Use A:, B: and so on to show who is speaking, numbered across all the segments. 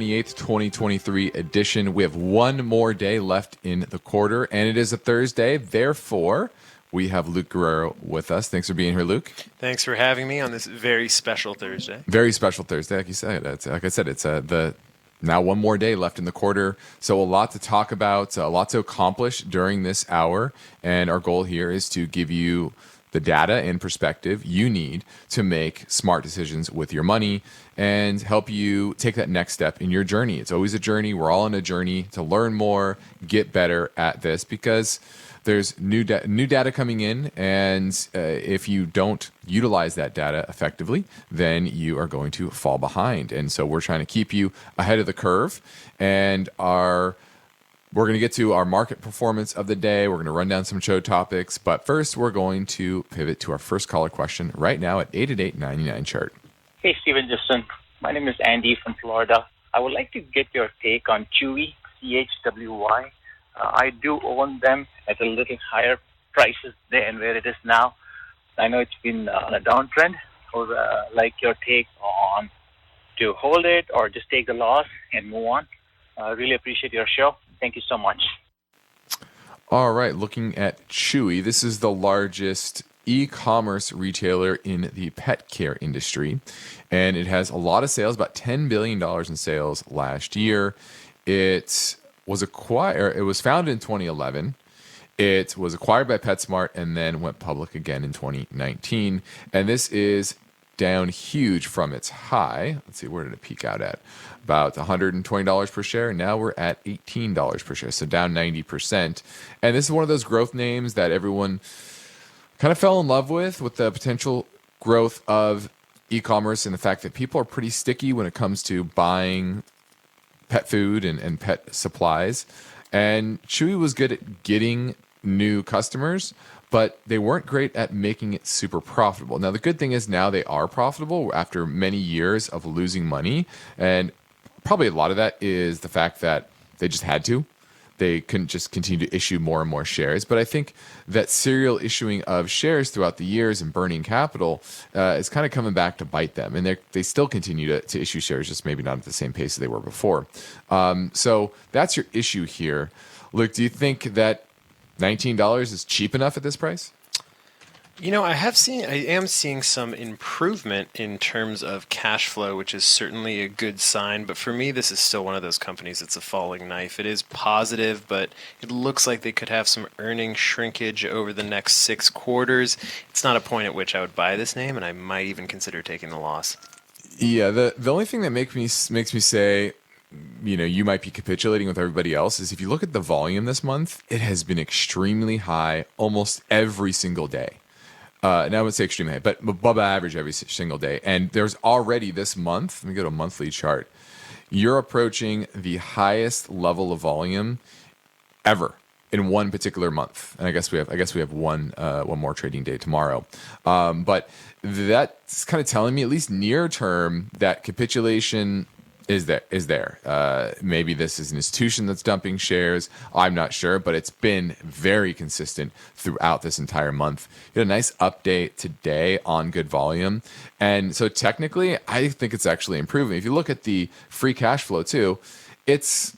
A: 28th, 2023 edition. We have one more day left in the quarter, and it is a Thursday. Therefore, we have Luke Guerrero with us. Thanks for being here, Luke.
B: Thanks for having me on this very special Thursday.
A: Very special Thursday, like you said. Like I said, it's the now one more day left in the quarter, so a lot to talk about, a lot to accomplish during this hour, and our goal here is to give you the data and perspective you need to make smart decisions with your money and help you take that next step in your journey. It's always a journey. We're all on a journey to learn more, get better at this, because there's new data coming in, and if you don't utilize that data effectively, then you are going to fall behind. And so we're trying to keep you ahead of the curve, and we're going to get to our market performance of the day. We're going to run down some show topics, but first we're going to pivot to our first caller question right now at 888-99-CHART.
C: Hey, Stephen Justin. My name is Andy from Florida. I would like to get your take on Chewy, CHWY. I do own them at a little higher prices than where it is now. I know it's been on a downtrend. I would like your take on to hold it or just take the loss and move on. I really appreciate your show. Thank you so much.
A: All right, looking at Chewy, this is the largest e-commerce retailer in the pet care industry, and it has a lot of sales, about $10 billion in sales last year. It was founded in 2011. It was acquired by PetSmart and then went public again in 2019. And this is down huge from its high. Let's see, where did it peak out at? About $120 per share. Now we're at $18 per share, so down 90%. And this is one of those growth names that everyone kind of fell in love with the potential growth of e-commerce and the fact that people are pretty sticky when it comes to buying pet food and pet supplies. And Chewy was good at getting new customers, but they weren't great at making it super profitable. Now, the good thing is now they are profitable after many years of losing money. And probably a lot of that is the fact that they just had to. They couldn't just continue to issue more and more shares. But I think that serial issuing of shares throughout the years and burning capital is kind of coming back to bite them. And they still continue to issue shares, just maybe not at the same pace as they were before. So that's your issue here. Luke, do you think that $19 is cheap enough at this price?
B: You know, I am seeing some improvement in terms of cash flow, which is certainly a good sign. But for me, this is still one of those companies that's a falling knife. It is positive, but it looks like they could have some earnings shrinkage over the next 6 quarters. It's not a point at which I would buy this name, and I might even consider taking the loss. Yeah,
A: the only thing that makes me say, you know, you might be capitulating with everybody else is if you look at the volume this month, it has been extremely high almost every single day. And I would say extremely high, but above average every single day. And there's already this month, let me go to a monthly chart, you're approaching the highest level of volume ever in one particular month. And I guess we have one more trading day tomorrow. But that's kind of telling me, at least near term, that capitulation is there. Maybe this is an institution that's dumping shares. I'm not sure, but it's been very consistent throughout this entire month. You had a nice update today on good volume. And so technically, I think it's actually improving. If you look at the free cash flow too, it's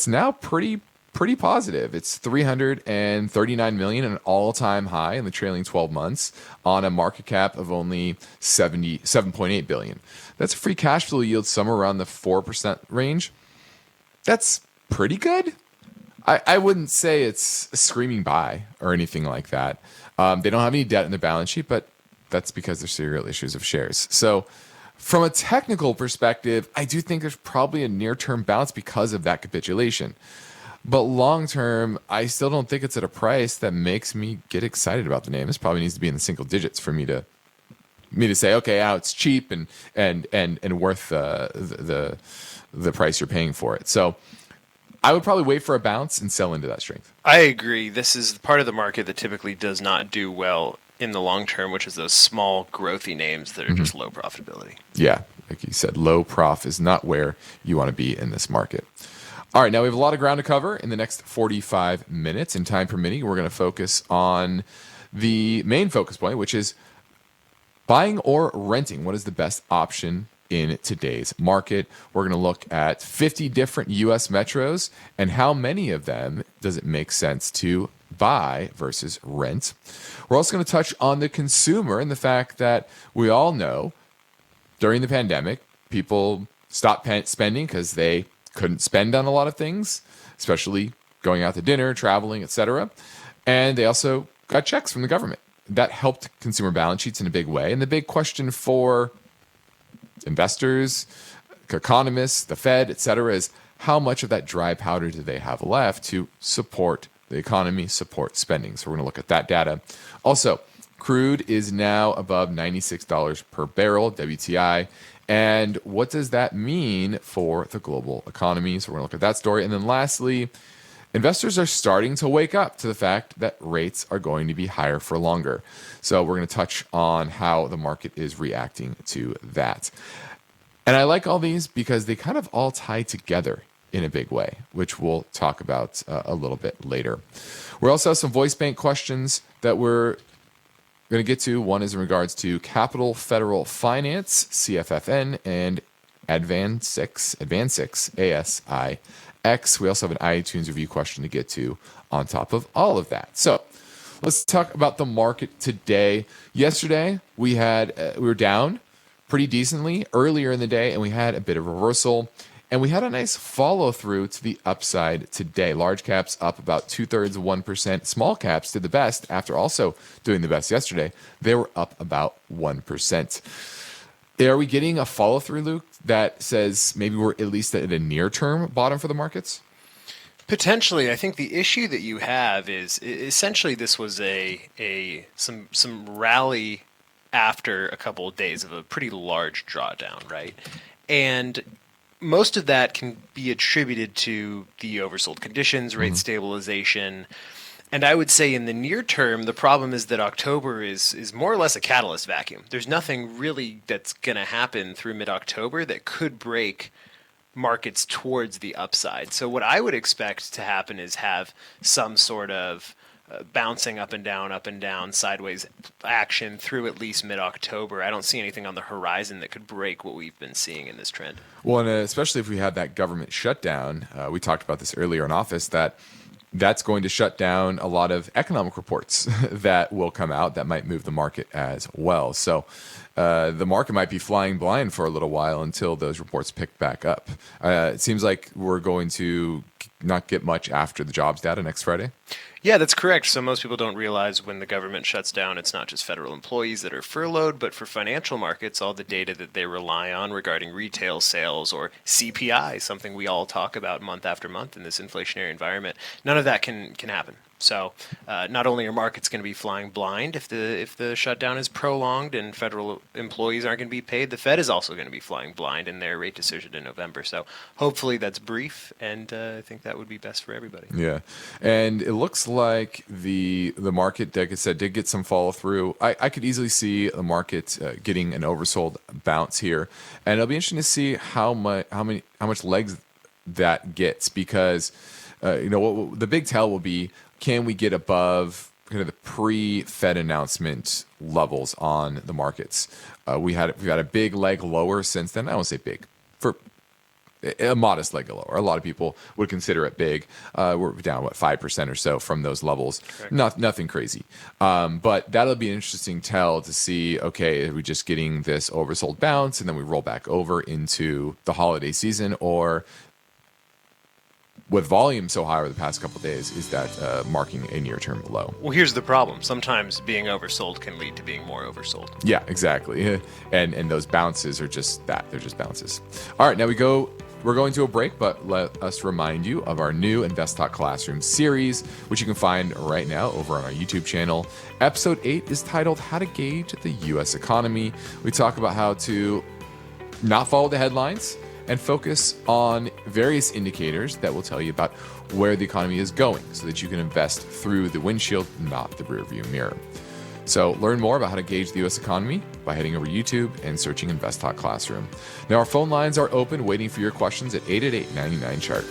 A: now pretty positive. It's $339 million, an all-time high in the trailing 12 months on a market cap of only $7.8 billion. That's a free cash flow yield somewhere around the 4% range. That's pretty good. I wouldn't say it's a screaming buy or anything like that. They don't have any debt in their balance sheet, but that's because there's serial issues of shares. So from a technical perspective, I do think there's probably a near-term bounce because of that capitulation. But long term, I still don't think it's at a price that makes me get excited about the name. This probably needs to be in the single digits for me to say, okay, it's cheap and worth the price you're paying for it. So I would probably wait for a bounce and sell into that strength.
B: I agree. This is part of the market that typically does not do well in the long term, which is those small, growthy names that are just low profitability.
A: Yeah, like you said, low prof is not where you want to be in this market. All right, now we have a lot of ground to cover in the next 45 minutes. And time permitting, we're going to focus on the main focus point, which is buying or renting. What is the best option in today's market. We're going to look at 50 different U.S. metros and how many of them does it make sense to buy versus rent. We're also going to touch on the consumer and the fact that we all know during the pandemic, people stopped spending because they couldn't spend on a lot of things, especially going out to dinner, traveling, etc. And they also got checks from the government. That helped consumer balance sheets in a big way. And the big question for investors, economists, the Fed, etc., is how much of that dry powder do they have left to support the economy, support spending? So we're going to look at that data. Also, crude is now above $96 per barrel, WTI. And what does that mean for the global economy? So we're going to look at that story. And then lastly, investors are starting to wake up to the fact that rates are going to be higher for longer. So we're going to touch on how the market is reacting to that. And I like all these because they kind of all tie together in a big way, which we'll talk about a little bit later. We also have some voice bank questions that we're going to get to. One is in regards to Capital Federal Finance, CFFN, and AdvanSix, ASIX. We also have an iTunes review question to get to on top of all of that. So let's talk about the market today. Yesterday, we were down pretty decently earlier in the day, and we had a bit of a reversal. And we had a nice follow through to the upside today. Large caps up about 2/3 of 1%. Small caps did the best after also doing the best yesterday. They were up about 1%. Are we getting a follow through, Luke, that says maybe we're at least at a near term bottom for the markets?
B: Potentially. I think the issue that you have is essentially this was some rally after a couple of days of a pretty large drawdown, right? And most of that can be attributed to the oversold conditions, rate stabilization. And I would say in the near term, the problem is that October is more or less a catalyst vacuum. There's nothing really that's going to happen through mid-October that could break markets towards the upside. So what I would expect to happen is have some sort of bouncing up and down, sideways action through at least mid-October. I don't see anything on the horizon that could break what we've been seeing in this trend.
A: Well, and especially if we have that government shutdown, we talked about this earlier in office, that's going to shut down a lot of economic reports that will come out that might move the market as well. So the market might be flying blind for a little while until those reports pick back up. It seems like we're going to not get much after the jobs data next Friday.
B: Yeah, that's correct. So most people don't realize when the government shuts down, it's not just federal employees that are furloughed, but for financial markets, all the data that they rely on regarding retail sales or CPI, something we all talk about month after month in this inflationary environment, none of that can happen. So not only are markets going to be flying blind if the shutdown is prolonged and federal employees aren't going to be paid, the Fed is also going to be flying blind in their rate decision in November. So hopefully that's brief, and I think that would be best for everybody.
A: Yeah, and it looks like the market, like I said, did get some follow through. I could easily see the market getting an oversold bounce here, and it'll be interesting to see how much legs that gets, because what the big tell will be, can we get above kind of the pre-Fed announcement levels on the markets? We've had a big leg lower since then. I won't say big, for a modest leg lower. A lot of people would consider it big. We're down 5% or so from those levels. Nothing crazy, but that'll be an interesting tell to see. Okay, are we just getting this oversold bounce and then we roll back over into the holiday season, or with volume so high over the past couple of days, is that marking a near-term low?
B: Well, here's the problem. Sometimes being oversold can lead to being more oversold.
A: Yeah, exactly. And those bounces are just that. They're just bounces. All right, now we're going to a break, but let us remind you of our new InvestTalk Classroom series, which you can find right now over on our YouTube channel. Episode 8 is titled How to Gauge the U.S. Economy. We talk about how to not follow the headlines and focus on various indicators that will tell you about where the economy is going so that you can invest through the windshield, not the rearview mirror. So learn more about how to gauge the U.S. economy by heading over to YouTube and searching InvestTalk Classroom. Now, our phone lines are open, waiting for your questions at 888-99-CHART.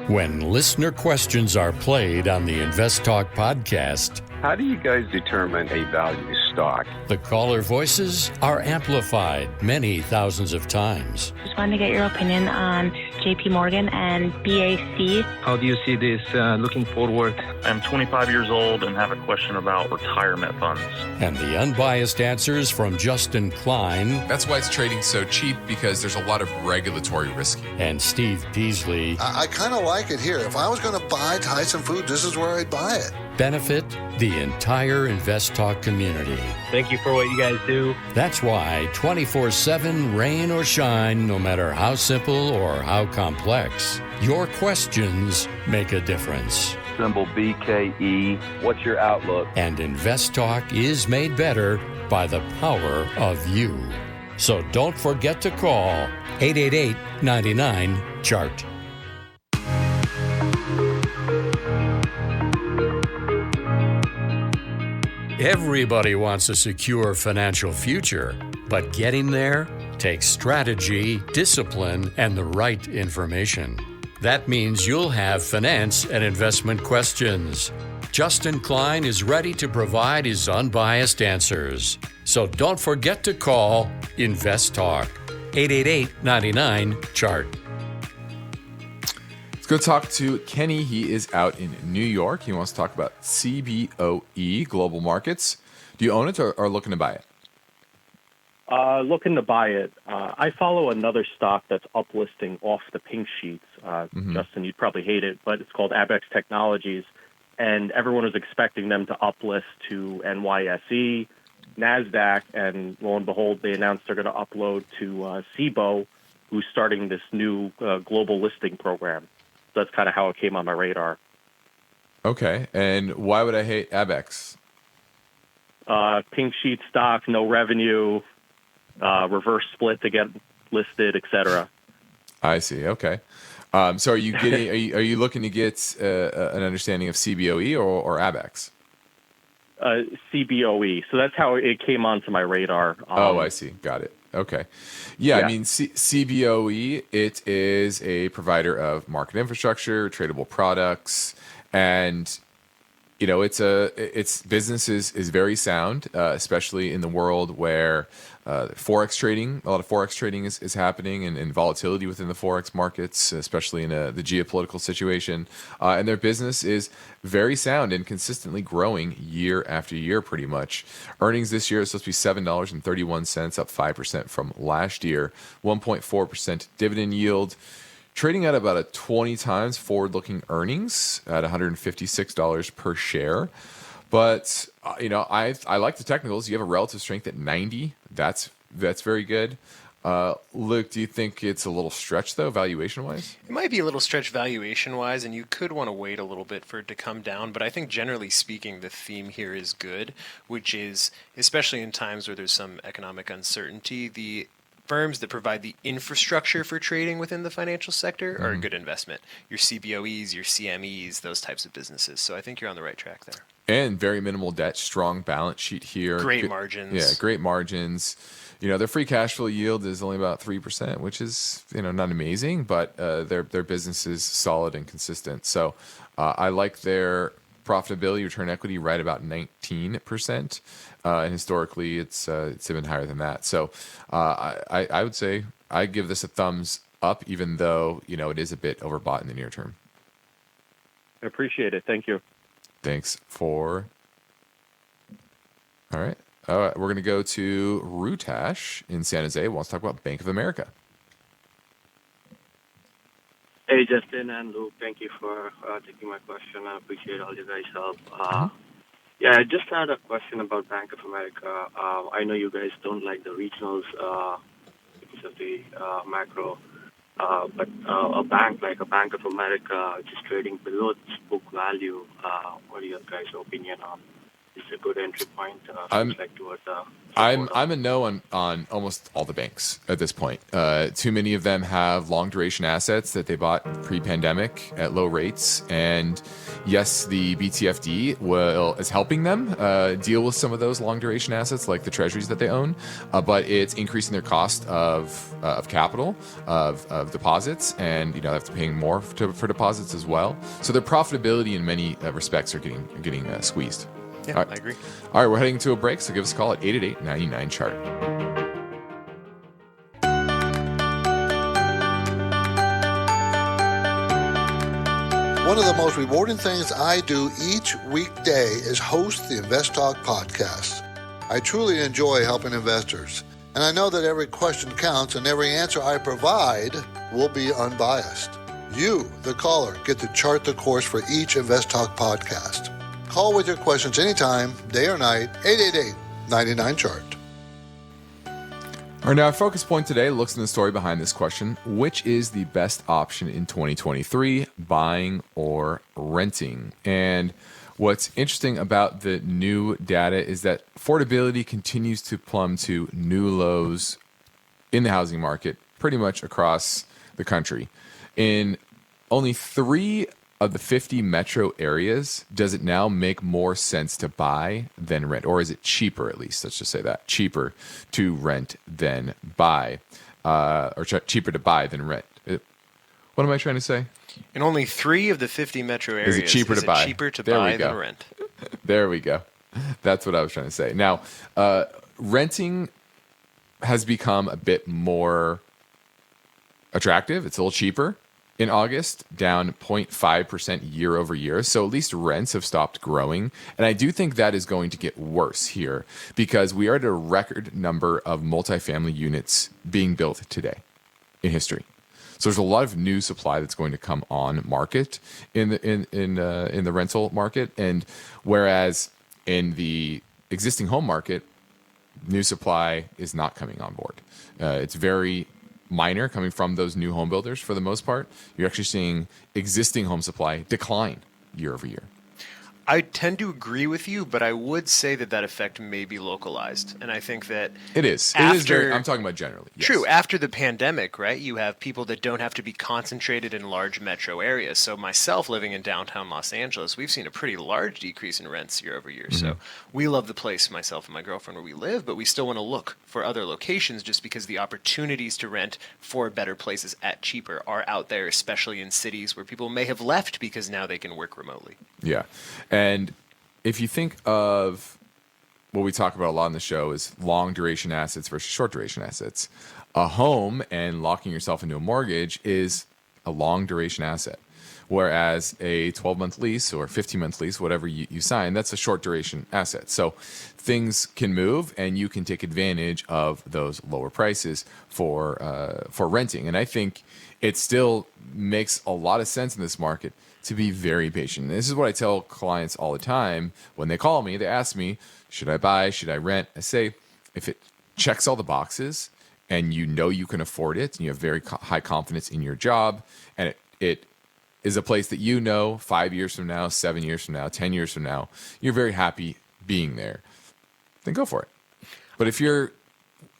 D: When listener questions are played on the InvestTalk podcast,
E: how do you guys determine a value stock.
D: The caller voices are amplified many thousands of times.
F: Just wanted to get your opinion on JP Morgan and BAC.
G: How do you see this looking forward?
H: I'm 25 years old and have a question about retirement funds.
D: And the unbiased answers from Justin Klein.
A: That's why it's trading so cheap, because there's a lot of regulatory risk.
D: And Steve Peasley.
I: I kind of like it here. If I was going to buy Tyson Foods, this is where I'd buy it.
D: Benefit the entire InvestTalk community.
G: Thank you for what you guys do.
D: That's why 24/7, rain or shine, no matter how simple or how complex, your questions make a difference.
E: Symbol BKE. What's your outlook?
D: And InvestTalk is made better by the power of you. So don't forget to call 888-99-CHART. Everybody wants a secure financial future, but getting there takes strategy, discipline, and the right information. That means you'll have finance and investment questions. Justin Klein is ready to provide his unbiased answers. So don't forget to call InvestTalk, 888-99-CHART.
A: Let's go talk to Kenny. He is out in New York. He wants to talk about Cboe, global markets. Do you own it or looking to buy it?
J: Looking to buy it. I follow another stock that's uplisting off the pink sheets. Justin, you'd probably hate it, but it's called ABX Technologies. And everyone was expecting them to uplist to NYSE, NASDAQ, and lo and behold, they announced they're going to upload to Cboe, who's starting this new global listing program. So that's kind of how it came on my radar.
A: Okay. And why would I hate ABX?
J: Pink sheet stock, no revenue, reverse split to get listed, etc.
A: I see. Okay. So are you getting? Are you looking to get an understanding of Cboe or ABX?
J: Cboe. So that's how it came onto my radar.
A: I see. Got it. Okay. Yeah. I mean, Cboe, it is a provider of market infrastructure, tradable products, and its business is very sound, especially in the world where forex trading, a lot of forex trading is happening, and volatility within the forex markets, especially in the geopolitical situation. And their business is very sound and consistently growing year after year, pretty much. Earnings this year is supposed to be $7.31, up 5% from last year, 1.4% dividend yield. Trading at about a 20 times forward-looking earnings at $156 per share. But, I like the technicals. You have a relative strength at 90. That's very good. Luke, do you think it's a little stretch, though, valuation-wise?
B: It might be a little stretch valuation-wise, and you could want to wait a little bit for it to come down. But I think, generally speaking, the theme here is good, which is, especially in times where there's some economic uncertainty, the firms that provide the infrastructure for trading within the financial sector are a good investment. Your Cboes, your CMEs, those types of businesses. So I think you're on the right track there.
A: And very minimal debt, strong balance sheet here.
B: Great margins.
A: Yeah, great margins. Their free cash flow yield is only about 3%, which is, not amazing, but their business is solid and consistent. So I like their profitability, return equity, right about 19%. And historically, it's been higher than that. So I would say I give this a thumbs up, even though it is a bit overbought in the near term.
J: I appreciate it. Thank you.
A: Thanks for. All right. We're going to go to Rutash in San Jose. Wants to talk about Bank of America.
K: Hey, Justin and Luke. Thank you for taking my question. I appreciate all you guys' help. I just had a question about Bank of America. I know you guys don't like the regionals because of the macro, but a bank like a Bank of America just trading below its book value, what are your guys' opinion on? Is it a good entry point?
A: I'm a no on almost all the banks at this point. Too many of them have long duration assets that they bought pre-pandemic at low rates, and yes, the BTFD is helping them deal with some of those long duration assets like the treasuries that they own, but it's increasing their cost of capital, of deposits, and they have to pay more for deposits as well. So their profitability in many respects are getting squeezed.
B: Yeah, I agree.
A: All right, we're heading to a break, so give us a call at 888-99-CHART.
I: One of the most rewarding things I do each weekday is host the InvestTalk podcast. I truly enjoy helping investors, and I know that every question counts and every answer I provide will be unbiased. You, the caller, get to chart the course for each InvestTalk podcast. Call with your questions anytime, day or night, 888-99-CHART.
A: All right, now our focus point today looks in the story behind this question. Which is the best option in 2023, buying or renting? And what's interesting about the new data is that affordability continues to plumb to new lows in the housing market pretty much across the country. In only 3 of the 50 metro areas, does it now make more sense to buy than rent? Or is it cheaper, at least? Let's just say that. Cheaper to rent than buy. Cheaper to buy than rent. What am I trying to say?
B: In only 3 of the 50 metro areas,
A: is it cheaper to buy
B: than rent?
A: There we go. That's what I was trying to say. Now, renting has become a bit more attractive. It's a little cheaper. In August, down 0.5% year over year. So at least rents have stopped growing. And I do think that is going to get worse here because we are at a record number of multifamily units being built today in history. So there's a lot of new supply that's going to come on market in the rental market. And whereas in the existing home market, new supply is not coming on board. It's very minor coming from those new home builders for the most part. You're actually seeing existing home supply decline year over year.
B: I tend to agree with you, but I would say that effect may be localized. And I think that
A: it is. It is very, I'm talking about generally. Yes.
B: True. After the pandemic, right, you have people that don't have to be concentrated in large metro areas. So myself living in downtown Los Angeles, we've seen a pretty large decrease in rents year over year. So we love the place, myself and my girlfriend, where we live, but we still want to look for other locations just because the opportunities to rent for better places at cheaper are out there, especially in cities where people may have left because now they can work remotely.
A: Yeah. And if you think of what we talk about a lot on the show is long duration assets versus short duration assets, a home and locking yourself into a mortgage is a long duration asset. Whereas a 12-month lease or 15-month lease, whatever you sign, that's a short duration asset. So things can move and you can take advantage of those lower prices for renting. And I think it still makes a lot of sense in this market to be very patient. And this is what I tell clients all the time. When they call me, they ask me, should I buy, should I rent? I say, if it checks all the boxes and you know you can afford it and you have very high confidence in your job and it is a place that you know 5 years from now, 7 years from now, 10 years from now, you're very happy being there, then go for it. But if you're,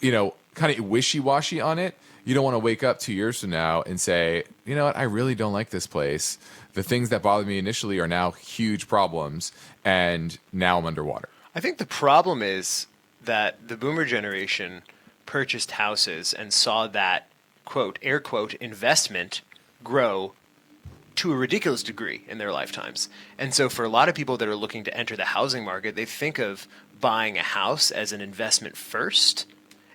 A: kind of wishy-washy on it, you don't want to wake up 2 years from now and say, you know what, I really don't like this place. The things that bothered me initially are now huge problems, and now I'm underwater.
B: I think the problem is that the boomer generation purchased houses and saw that, quote, air quote, investment grow to a ridiculous degree in their lifetimes. And so for a lot of people that are looking to enter the housing market, they think of buying a house as an investment first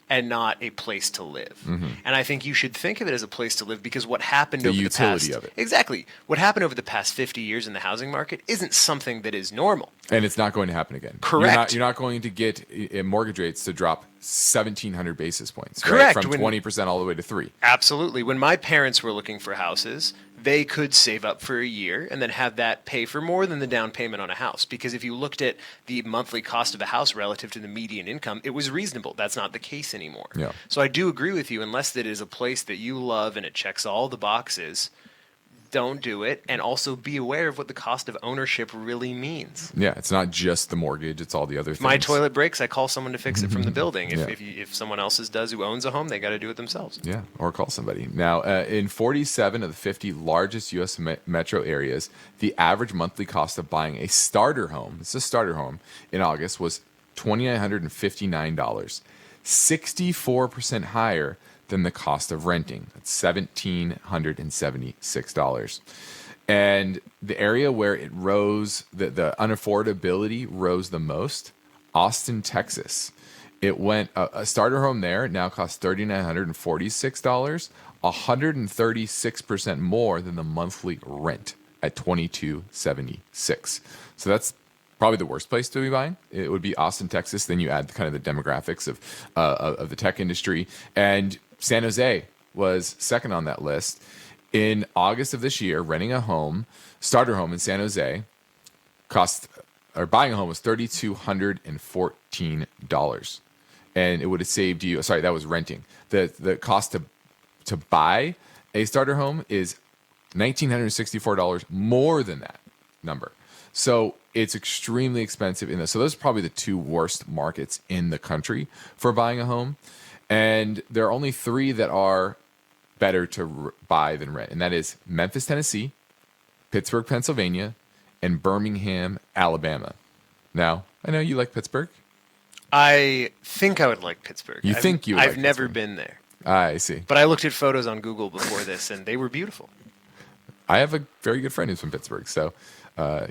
B: and not a place to live. And I think you should think of it as a place to live because what happened over the past...
A: The utility of it.
B: Exactly. What happened over the past 50 years in the housing market isn't something that is normal.
A: And it's not going to happen again.
B: Correct.
A: You're not going to get mortgage rates to drop 1,700 basis points.
B: Correct.
A: Right? From 20% all the way to 3%.
B: Absolutely. When my parents were looking for houses, they could save up for a year and then have that pay for more than the down payment on a house. Because if you looked at the monthly cost of a house relative to the median income, it was reasonable. That's not the case anymore.
A: Yeah.
B: So I do agree with you. Unless it is a place that you love and it checks all the boxes, don't do it. And also be aware of what the cost of ownership really means.
A: Yeah, it's not just the mortgage, it's all the other things.
B: My toilet breaks, I call someone to fix it from the building. If someone else's does who owns a home, they got to do it themselves.
A: Yeah, or call somebody. Now, in 47 of the 50 largest U.S. metro areas, the average monthly cost of buying a starter home, it's a starter home, in August was $2,959, 64% higher than the cost of renting. That's $1,776. And the area where it rose, the unaffordability rose the most, Austin, Texas. It went, a starter home there now costs $3,946, 136% more than the monthly rent at $2,276. So that's probably the worst place to be buying. It would be Austin, Texas. Then you add kind of the demographics of the tech industry. And San Jose was second on that list. In August of this year, renting a home, starter home in San Jose, buying a home was $3,214. And it would have saved you, sorry, that was renting. The cost to buy a starter home is $1,964 more than that number. So it's extremely expensive in this. So those are probably the two worst markets in the country for buying a home. And there are only three that are better to buy than rent. And that is Memphis, Tennessee, Pittsburgh, Pennsylvania, and Birmingham, Alabama. Now, I know you like Pittsburgh.
B: I think I would like Pittsburgh. I've never been there.
A: I see.
B: But I looked at photos on Google before this, and they were beautiful.
A: I have a very good friend who's from Pittsburgh, so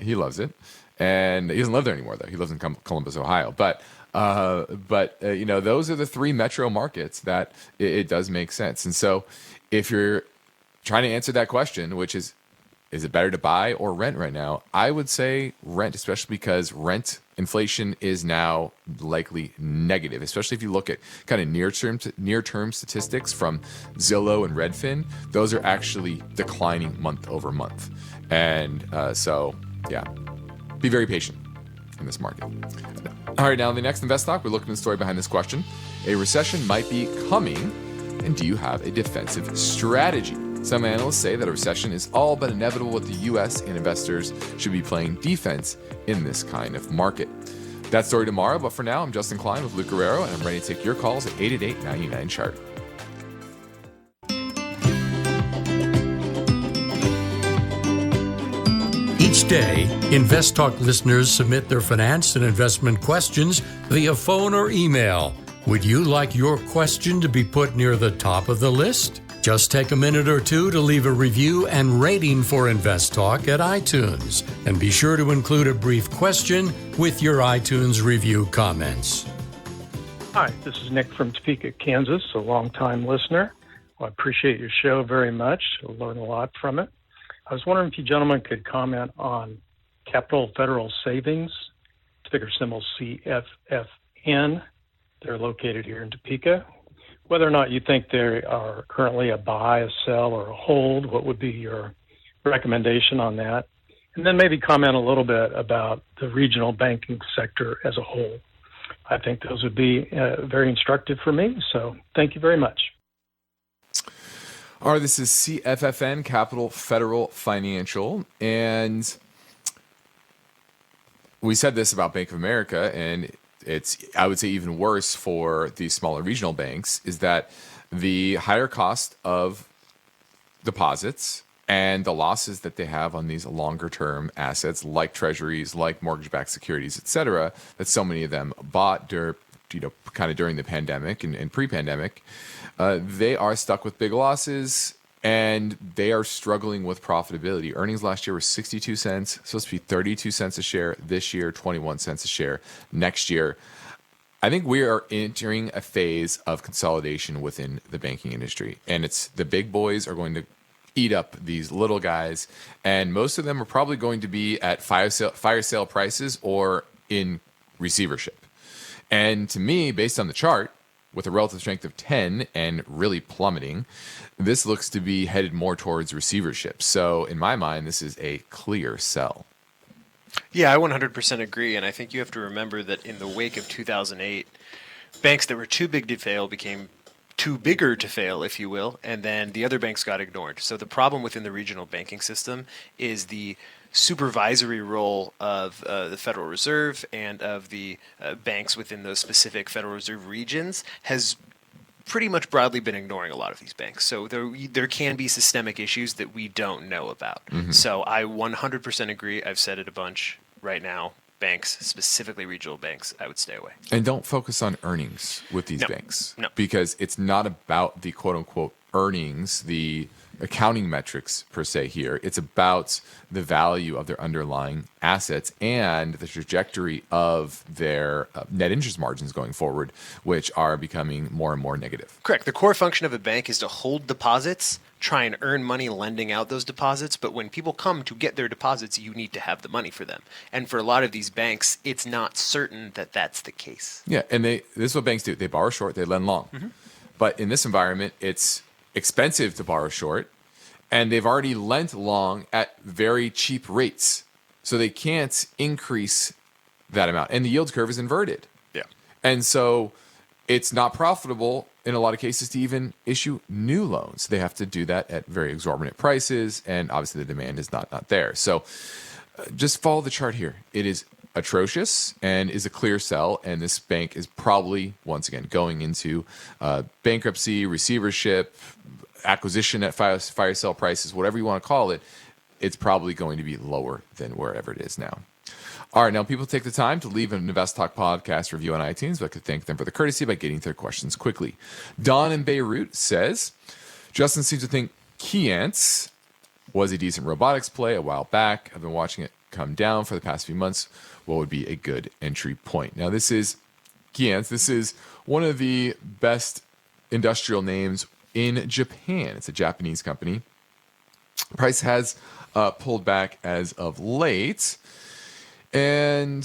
A: he loves it. And he doesn't live there anymore, though. He lives in Columbus, Ohio. But you know, those are the three metro markets that it does make sense. And so if you're trying to answer that question, which is it better to buy or rent right now? I would say rent, especially because rent inflation is now likely negative, especially if you look at kind of near-term statistics from Zillow and Redfin. Those are actually declining month over month. And so, yeah, be very patient in this market. All right, now in the next InvestTalk, we're looking at the story behind this question. A recession might be coming, and do you have a defensive strategy? Some analysts say that a recession is all but inevitable with the U.S. and investors should be playing defense in this kind of market. That story tomorrow, but for now, I'm Justin Klein with Luke Guerrero, and I'm ready to take your calls at 888-99-CHART.
D: Each day, InvestTalk listeners submit their finance and investment questions via phone or email. Would you like your question to be put near the top of the list? Just take a minute or two to leave a review and rating for InvestTalk at iTunes. And be sure to include a brief question with your iTunes review comments.
L: Hi, this is Nick from Topeka, Kansas, a longtime listener. Well, I appreciate your show very much. I learn a lot from it. I was wondering if you gentlemen could comment on Capital Federal Savings, ticker symbol CFFN. They're located here in Topeka. Whether or not you think they are currently a buy, a sell, or a hold, what would be your recommendation on that? And then maybe comment a little bit about the regional banking sector as a whole. I think those would be very instructive for me. So thank you very much.
A: All right, this is CFFN, Capital Federal Financial. And we said this about Bank of America, and it's, I would say, even worse for the smaller regional banks, is that the higher cost of deposits and the losses that they have on these longer-term assets like treasuries, like mortgage-backed securities, et cetera, that so many of them bought kind of during the pandemic and pre-pandemic, they are stuck with big losses, and they are struggling with profitability. Earnings last year were 62 cents, supposed to be 32 cents a share this year, 21 cents a share next year. I think we are entering a phase of consolidation within the banking industry, and it's the big boys are going to eat up these little guys, and most of them are probably going to be at fire sale prices or in receivership. And to me, based on the chart, with a relative strength of 10 and really plummeting, this looks to be headed more towards receivership. So in my mind, this is a clear sell.
B: Yeah, I 100% agree. And I think you have to remember that in the wake of 2008, banks that were too big to fail became too bigger to fail, if you will, and then the other banks got ignored. So the problem within the regional banking system is the supervisory role of the Federal Reserve and of the banks within those specific Federal Reserve regions has pretty much broadly been ignoring a lot of these banks. So there can be systemic issues that we don't know about. Mm-hmm. So I 100% agree. I've said it a bunch right now. Banks, specifically regional banks, I would stay away.
A: And don't focus on earnings with these banks. No. Because it's not about the quote-unquote earnings, the accounting metrics per se here. It's about the value of their underlying assets and the trajectory of their net interest margins going forward, which are becoming more and more negative.
B: Correct. The core function of a bank is to hold deposits, try and earn money lending out those deposits. But when people come to get their deposits, you need to have the money for them. And for a lot of these banks, it's not certain that that's the case.
A: Yeah, and this is what banks do. They borrow short, they lend long.
B: Mm-hmm.
A: But in this environment, it's expensive to borrow short, and they've already lent long at very cheap rates. So they can't increase that amount. And the yield curve is inverted.
B: Yeah.
A: And so it's not profitable in a lot of cases to even issue new loans. They have to do that at very exorbitant prices, and obviously the demand is not there. So just follow the chart here. It is atrocious and is a clear sell, and this bank is probably, once again, going into bankruptcy, receivership, acquisition at fire sale prices, whatever you want to call it. It's probably going to be lower than wherever it is now. All right, now people take the time to leave an InvestTalk podcast review on iTunes, but I could thank them for the courtesy by getting to their questions quickly. Don in Beirut says, Justin seems to think Keyence was a decent robotics play a while back. I've been watching it come down for the past few months. What would be a good entry point? Now, this is Keyence. This is one of the best industrial names in Japan. It's a Japanese company. Price has pulled back as of late. And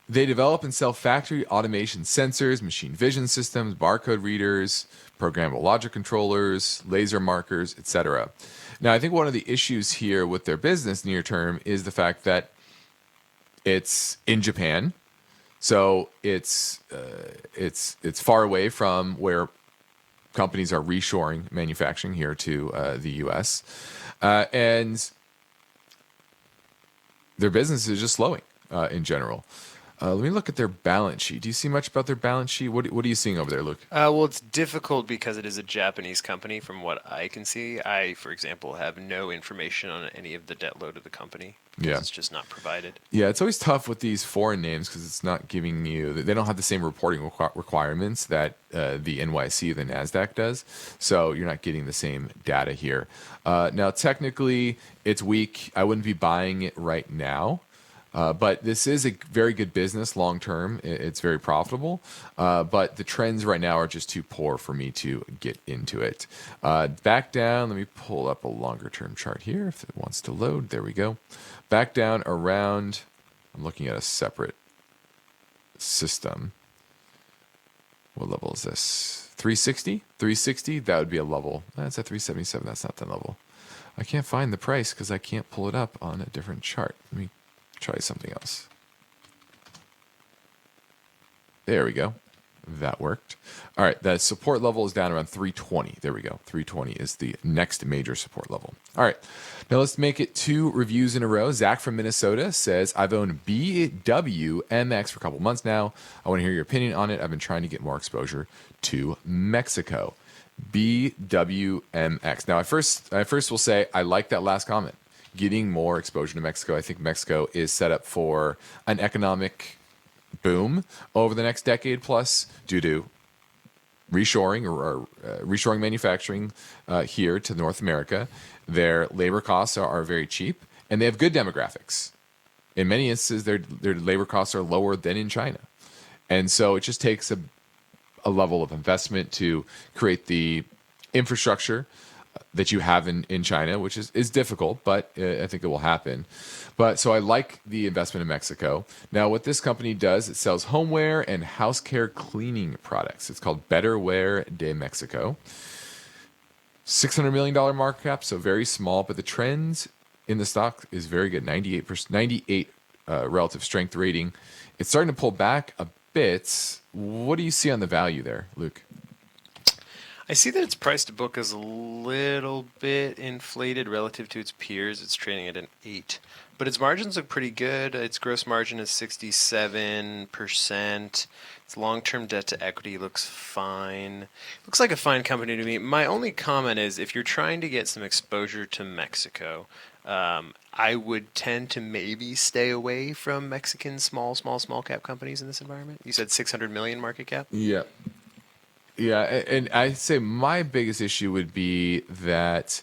A: they develop and sell factory automation sensors, machine vision systems, barcode readers, programmable logic controllers, laser markers, etc. Now, I think one of the issues here with their business near term is the fact that it's in Japan, so it's far away from where companies are reshoring manufacturing here to the U.S. And their business is just slowing in general. Let me look at their balance sheet. Do you see much about their balance sheet? What are you seeing over there, Luke?
B: Well, it's difficult because it is a Japanese company from what I can see. I, for example, have no information on any of the debt load of the company.
A: Yeah.
B: It's just not provided.
A: Yeah, it's always tough with these foreign names because it's not giving you, they don't have the same reporting requirements that the NYC, the NASDAQ does. So you're not getting the same data here. Now, technically, it's weak. I wouldn't be buying it right now. But this is a very good business long term. It's very profitable. But the trends right now are just too poor for me to get into it. Back down, let me pull up a longer term chart here if it wants to load. There we go. Back down around, I'm looking at a separate system. What level is this? 360? 360? That would be a level. That's at 377. That's not the level. I can't find the price because I can't pull it up on a different chart. Let me try something else. There we go. That worked. All right, that support level is down around 320. There we go. 320 is the next major support level. All right, now let's make it 2 reviews in a row. Zach from Minnesota says, I've owned BWMX for a couple months now. I want to hear your opinion on it. I've been trying to get more exposure to Mexico. BWMX. Now, I first will say I like that last comment. Getting more exposure to Mexico. I think Mexico is set up for an economic boom over the next decade plus due to reshoring or reshoring manufacturing here to North America. Their labor costs are very cheap, and they have good demographics. In many instances, their labor costs are lower than in China. And so it just takes a level of investment to create the infrastructure that you have in China, which is difficult, but I think it will happen. But so I like the investment in Mexico. Now, what this company does, it sells homeware and house care cleaning products. It's called Betterware de Mexico. $600 million market cap, so very small, but the trends in the stock is very good. 98 relative strength rating. It's starting to pull back a bit. What do you see on the value there, Luke?
B: I see that its price to book is a little bit inflated relative to its peers. It's trading at an 8. But its margins look pretty good. Its gross margin is 67%. Its long-term debt to equity looks fine. Looks like a fine company to me. My only comment is if you're trying to get some exposure to Mexico, I would tend to maybe stay away from Mexican small cap companies in this environment. You said 600 million market cap?
A: Yeah. Yeah, and I'd say my biggest issue would be that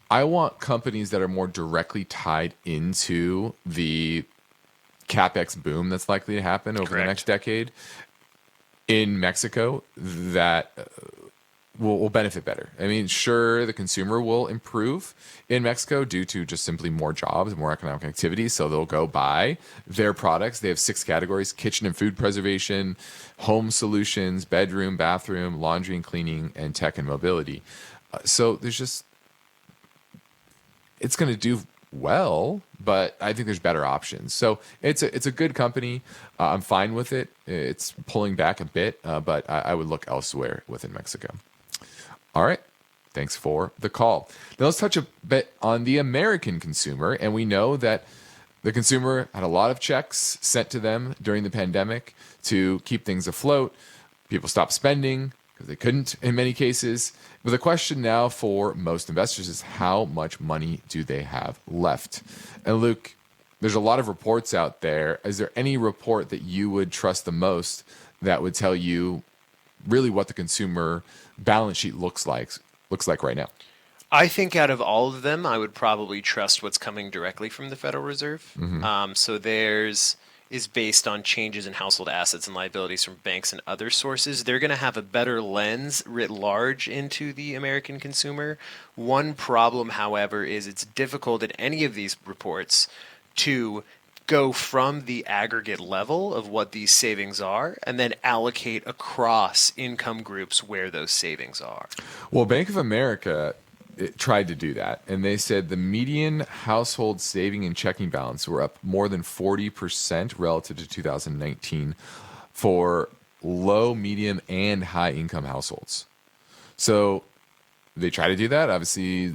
A: I want companies that are more directly tied into the CapEx boom that's likely to happen over the next decade in Mexico that will benefit better. I mean, sure, the consumer will improve in Mexico due to just simply more jobs, more economic activity. So they'll go buy their products. They have 6 categories: kitchen and food preservation, home solutions, bedroom, bathroom, laundry and cleaning, and tech and mobility. So there's just, it's going to do well, but I think there's better options. So it's a good company. I'm fine with it. It's pulling back a bit, but I would look elsewhere within Mexico. All right. Thanks for the call. Now let's touch a bit on the American consumer. And we know that the consumer had a lot of checks sent to them during the pandemic to keep things afloat. People stopped spending because they couldn't in many cases. But the question now for most investors is, how much money do they have left? And Luke, there's a lot of reports out there. Is there any report that you would trust the most that would tell you really what the consumer balance sheet looks like right now?
B: I think out of all of them, I would probably trust what's coming directly from the Federal Reserve. So theirs is based on changes in household assets and liabilities from banks and other sources. They're going to have a better lens writ large into the American consumer. One problem, however, is it's difficult in any of these reports to go from the aggregate level of what these savings are and then allocate across income groups where those savings are.
A: Well, Bank of America tried to do that, and they said the median household saving and checking balance were up more than 40% relative to 2019 for low, medium, and high income households. So they try to do that. Obviously,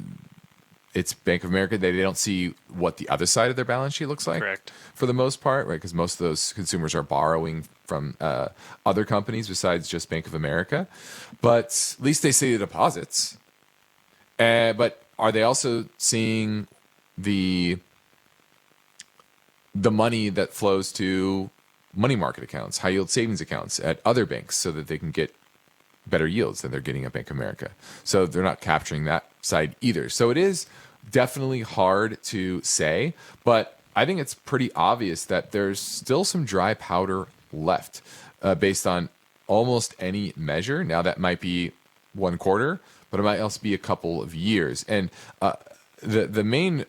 A: it's Bank of America. They don't see what the other side of their balance sheet looks like.
B: Correct.
A: For the most part, right? Because most of those consumers are borrowing from other companies besides just Bank of America. But at least they see the deposits. But are they also seeing the money that flows to money market accounts, high yield savings accounts at other banks so that they can get better yields than they're getting at Bank of America? So they're not capturing that side either. So it is definitely hard to say, but I think it's pretty obvious that there's still some dry powder left based on almost any measure. Now that might be one quarter, but it might also be a couple of years. And the main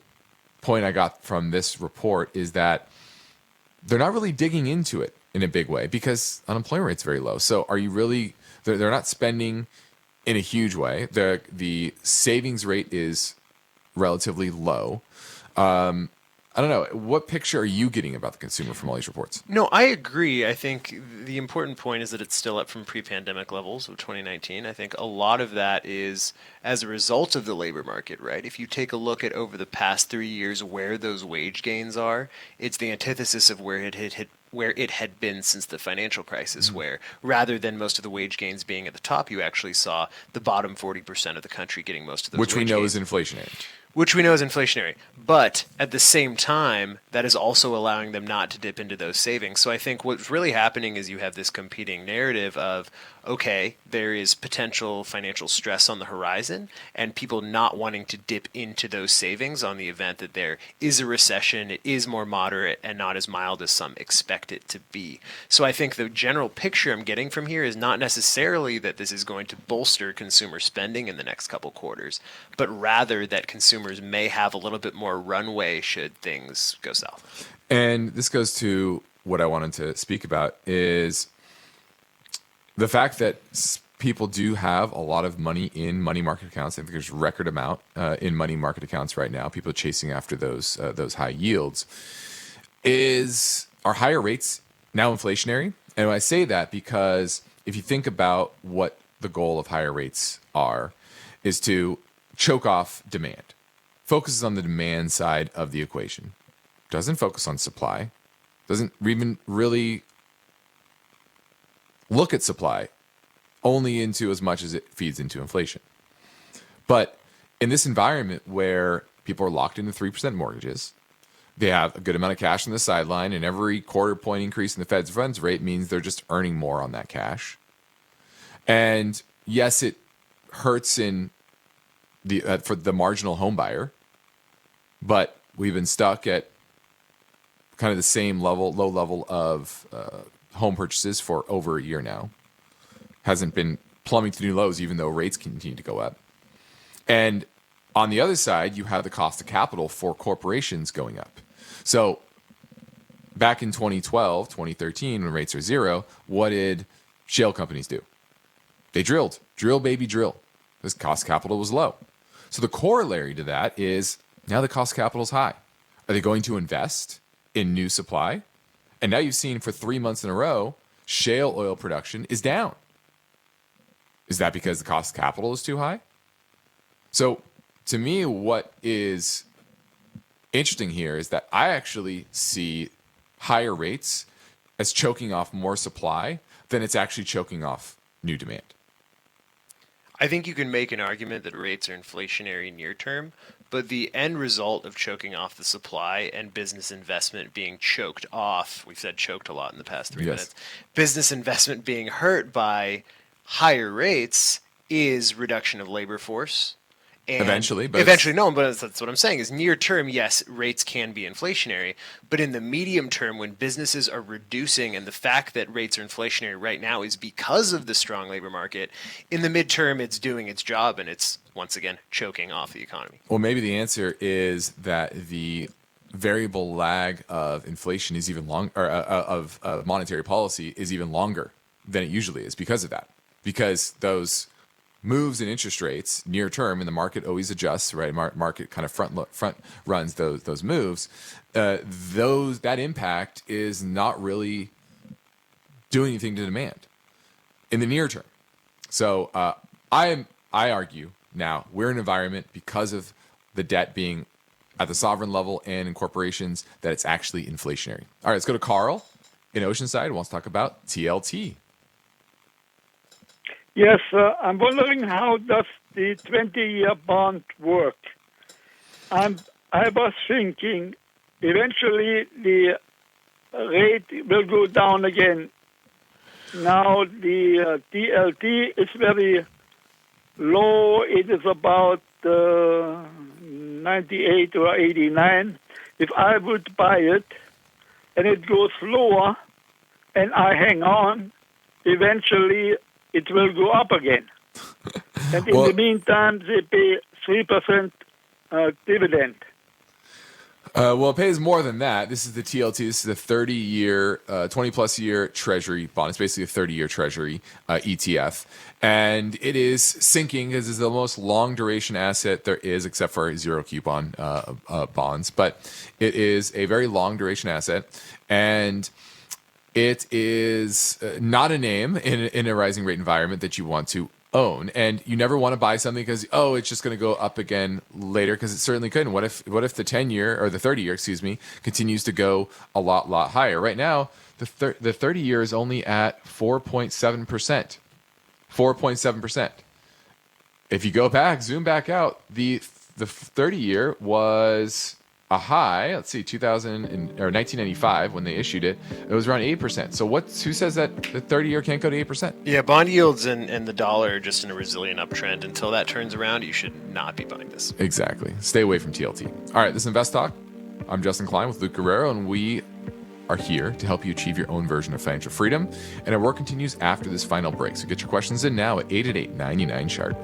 A: point I got from this report is that they're not really digging into it in a big way because unemployment rate's very low. So are you really, they're not spending in a huge way. The savings rate is relatively low. I don't know. What picture are you getting about the consumer from all these reports?
B: No, I agree. I think the important point is that it's still up from pre-pandemic levels of 2019. I think a lot of that is as a result of the labor market, right? If you take a look at over the past 3 years where those wage gains are, it's the antithesis of where it had been since the financial crisis, where rather than most of the wage gains being at the top, you actually saw the bottom 40% of the country getting most of those
A: which
B: wage
A: we know
B: gains.
A: is inflationary.
B: Which we know is inflationary. But at the same time, that is also allowing them not to dip into those savings. So I think what's really happening is you have this competing narrative of, okay, there is potential financial stress on the horizon and people not wanting to dip into those savings on the event that there is a recession, it is more moderate and not as mild as some expect it to be. So I think the general picture I'm getting from here is not necessarily that this is going to bolster consumer spending in the next couple quarters, but rather that consumers may have a little bit more runway should things go south.
A: And this goes to what I wanted to speak about is the fact that people do have a lot of money in money market accounts. I think there's a record amount in money market accounts right now. People are chasing after those high yields. Are higher rates now inflationary? And I say that because if you think about what the goal of higher rates is to choke off demand. Focuses on the demand side of the equation. Doesn't focus on supply. Doesn't even really look at supply only into as much as it feeds into inflation. But in this environment where people are locked into 3% mortgages, they have a good amount of cash on the sideline, and every quarter point increase in the Fed's funds rate means they're just earning more on that cash. And yes, it hurts in for the marginal home buyer, but we've been stuck at kind of the same low level of home purchases for over a year now. Hasn't been plumbing to new lows, even though rates continue to go up. And on the other side, you have the cost of capital for corporations going up. So back in 2012, 2013, when rates are zero, what did shale companies do? They drilled. Drill, baby, drill. This cost of capital was low. So the corollary to that is now the cost of capital is high. Are they going to invest in new supply? And now you've seen for 3 months in a row, shale oil production is down. Is that because the cost of capital is too high? So to me, what is interesting here is that I actually see higher rates as choking off more supply than it's actually choking off new demand.
B: I think you can make an argument that rates are inflationary near term, but the end result of choking off the supply and business investment being choked off, we've said choked a lot in the past 3 minutes, business investment being hurt by higher rates is reduction of labor force. And eventually, but that's what I'm saying is near term, yes, rates can be inflationary, but in the medium term, when businesses are reducing and the fact that rates are inflationary right now is because of the strong labor market, in the midterm, it's doing its job and it's, once again, choking off the economy.
A: Well, maybe the answer is that the variable lag of inflation is even longer, or of monetary policy is even longer than it usually is because of that. Because those moves in interest rates near term, and the market always adjusts, right? Market kind of front runs those moves. That impact is not really doing anything to demand in the near term. So I argue now we're in an environment because of the debt being at the sovereign level and in corporations that it's actually inflationary. All right, let's go to Carl in Oceanside who wants to talk about TLT.
M: Yes, I'm wondering how does the 20-year bond work? I was thinking eventually the rate will go down again. Now the TLT is very low. It is about 98 or 89. If I would buy it and it goes lower and I hang on, eventually it will go up again. And in the meantime, they pay 3% dividend.
A: Well, it pays more than that. This is the TLT. This is a 30-year, 20-plus year Treasury bond. It's basically a 30-year Treasury ETF. And it is sinking because it's the most long-duration asset there is, except for zero-coupon bonds. But it is a very long-duration asset. And it is not a name in a rising rate environment that you want to own, and you never want to buy something because it's just going to go up again later, because it certainly could. And what if the 10-year or the 30-year, continues to go a lot higher? Right now, the 30-year is only at 4.7%. 4.7%. If you go back, zoom back out, the 30-year was a high, let's see, 1995 when they issued it, it was around 8%. So who says that the 30-year can't go to 8%?
B: Yeah, bond yields and the dollar are just in a resilient uptrend. Until that turns around, you should not be buying this.
A: Exactly. Stay away from TLT. All right, this is InvestTalk. I'm Justin Klein with Luke Guerrero, and we are here to help you achieve your own version of financial freedom. And our work continues after this final break. So get your questions in now at 888-99-CHART.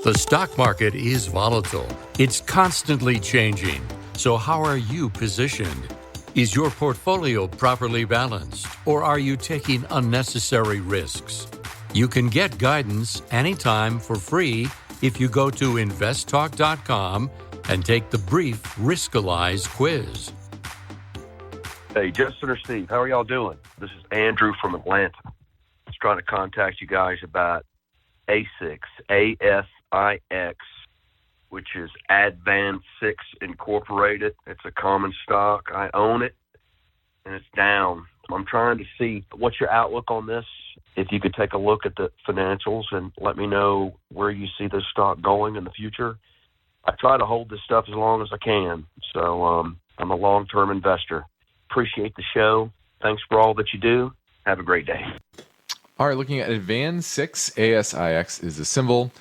D: The stock market is volatile. It's constantly changing. So how are you positioned? Is your portfolio properly balanced, or are you taking unnecessary risks? You can get guidance anytime for free if you go to investtalk.com and take the brief Riskalyze quiz.
E: Hey, Justin or Steve, how are y'all doing? This is Andrew from Atlanta. I was trying to contact you guys about ASIX, ASIX, which is AdvanSix Incorporated. It's a common stock. I own it, and it's down. I'm trying to see what's your outlook on this. If you could take a look at the financials and let me know where you see this stock going in the future. I try to hold this stuff as long as I can. So I'm a long-term investor. Appreciate the show. Thanks for all that you do. Have a great day.
A: All right, looking at AdvanSix, ASIX is the symbol.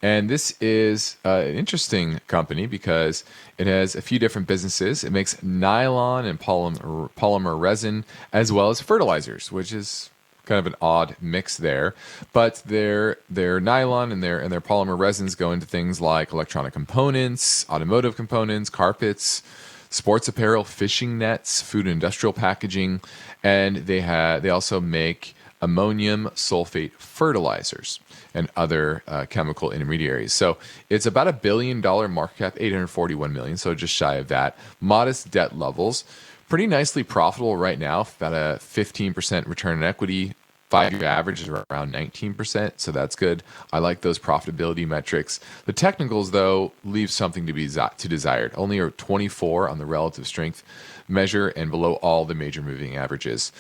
A: And this is an interesting company because it has a few different businesses. It makes nylon and polymer resin as well as fertilizers, which is kind of an odd mix there. But their nylon and their polymer resins go into things like electronic components, automotive components, carpets, sports apparel, fishing nets, food and industrial packaging, and they also make ammonium sulfate fertilizers and other chemical intermediaries. So it's about $1 billion market cap, 841 million, so just shy of that. Modest debt levels, pretty nicely profitable right now, about a 15% return on equity. 5-year average is around 19%, so that's good. I like those profitability metrics. The technicals, though, leave something to be desired. Only are 24 on the relative strength measure and below all the major moving averages.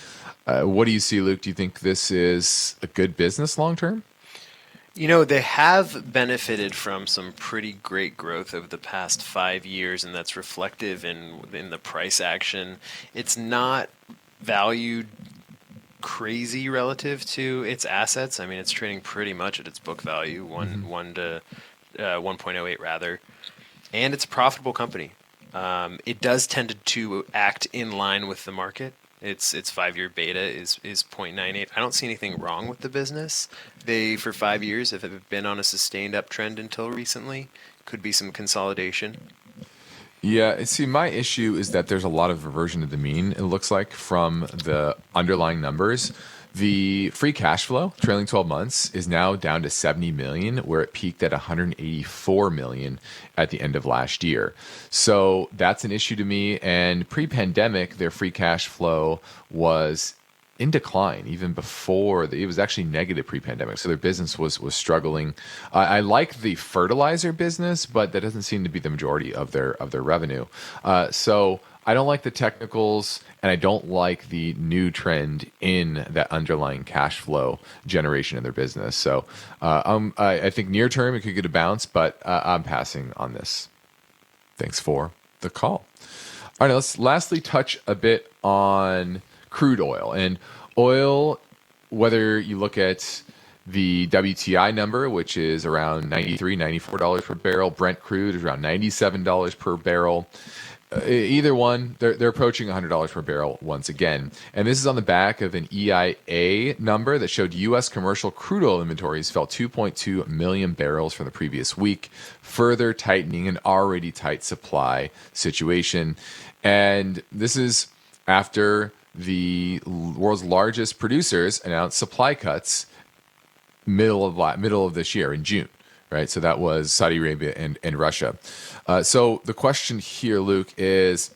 A: What do you see, Luke? Do you think this is a good business long term?
B: You know, they have benefited from some pretty great growth over the past 5 years, and that's reflective in the price action. It's not valued crazy relative to its assets. I mean, it's trading pretty much at its book value, 1.08 rather, and it's a profitable company. It does tend to act in line with the market. Its 5-year beta is 0.98. I don't see anything wrong with the business. They, for 5 years, have been on a sustained uptrend until recently. Could be some consolidation.
A: Yeah, see, my issue is that there's a lot of reversion to the mean, it looks like, from the underlying numbers. The free cash flow, trailing 12 months, is now down to 70 million, where it peaked at 184 million at the end of last year. So that's an issue to me. And pre-pandemic, their free cash flow was in decline even before. It was actually negative pre-pandemic. So their business was struggling. I like the fertilizer business, but that doesn't seem to be the majority of their revenue. So I don't like the technicals, and I don't like the new trend in that underlying cash flow generation in their business. So I think near term it could get a bounce, but I'm passing on this. Thanks for the call. All right, now let's lastly touch a bit on crude oil. And oil, whether you look at the WTI number, which is around $93, $94 per barrel, Brent crude is around $97 per barrel. Either one, they're approaching $100 per barrel once again. And this is on the back of an EIA number that showed U.S. commercial crude oil inventories fell 2.2 million barrels from the previous week, further tightening an already tight supply situation. And this is after the world's largest producers announced supply cuts middle of this year in June. Right, so that was Saudi Arabia and Russia. So the question here, Luke, is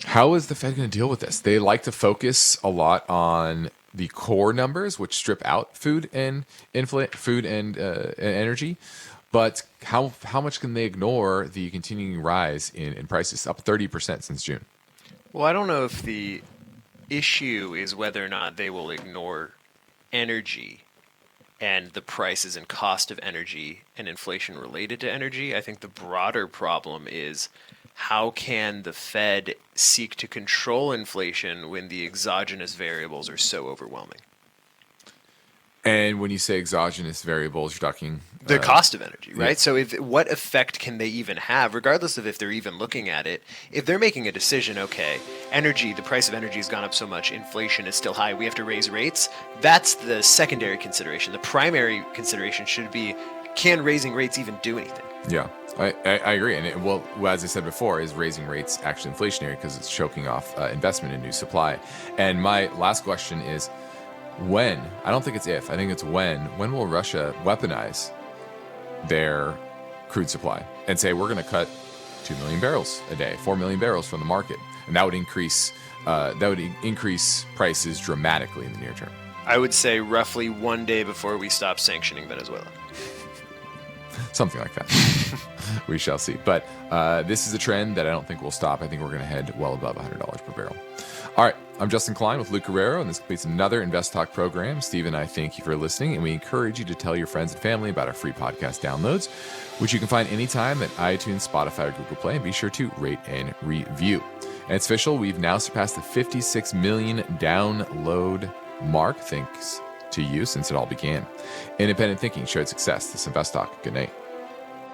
A: how is the Fed going to deal with this? They like to focus a lot on the core numbers, which strip out food and energy. But how much can they ignore the continuing rise in prices, up 30% since June?
B: Well, I don't know if the issue is whether or not they will ignore energy and the prices and cost of energy and inflation related to energy. I think the broader problem is how can the Fed seek to control inflation when the exogenous variables are so overwhelming?
A: And when you say exogenous variables, you're talking
B: the cost of energy, right? Yeah. So what effect can they even have, regardless of if they're even looking at it? If they're making a decision, okay, energy, the price of energy has gone up so much, inflation is still high, we have to raise rates. That's the secondary consideration. The primary consideration should be, can raising rates even do anything? Yeah,
A: I agree. And well, as I said before, is raising rates actually inflationary because it's choking off investment in new supply? And my last question is, when, I don't think it's if, I think it's when will Russia weaponize their crude supply and say, we're going to cut 2 million barrels a day, 4 million barrels from the market? And that would increase prices dramatically in the near term.
B: I would say roughly one day before we stop sanctioning Venezuela.
A: Something like that. We shall see. But this is a trend that I don't think will stop. I think we're going to head well above $100 per barrel. All right. I'm Justin Klein with Luke Guerrero, and this completes another InvestTalk program. Steve and I thank you for listening, and we encourage you to tell your friends and family about our free podcast downloads, which you can find anytime at iTunes, Spotify, or Google Play, and be sure to rate and review. And it's official. We've now surpassed the 56 million download mark, thanks to you since it all began. Independent thinking, shared success. This is InvestTalk. Good night.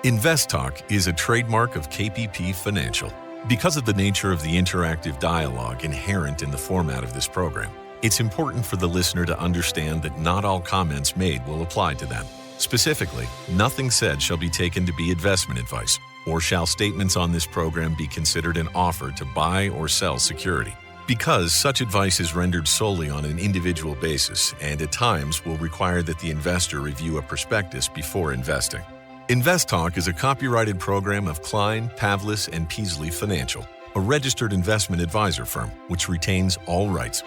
N: InvestTalk is a trademark of KPP Financial. Because of the nature of the interactive dialogue inherent in the format of this program, it's important for the listener to understand that not all comments made will apply to them. Specifically, nothing said shall be taken to be investment advice, or shall statements on this program be considered an offer to buy or sell security. Because such advice is rendered solely on an individual basis and at times will require that the investor review a prospectus before investing. InvestTalk is a copyrighted program of Klein, Pavlis, and Peasley Financial, a registered investment advisor firm which retains all rights.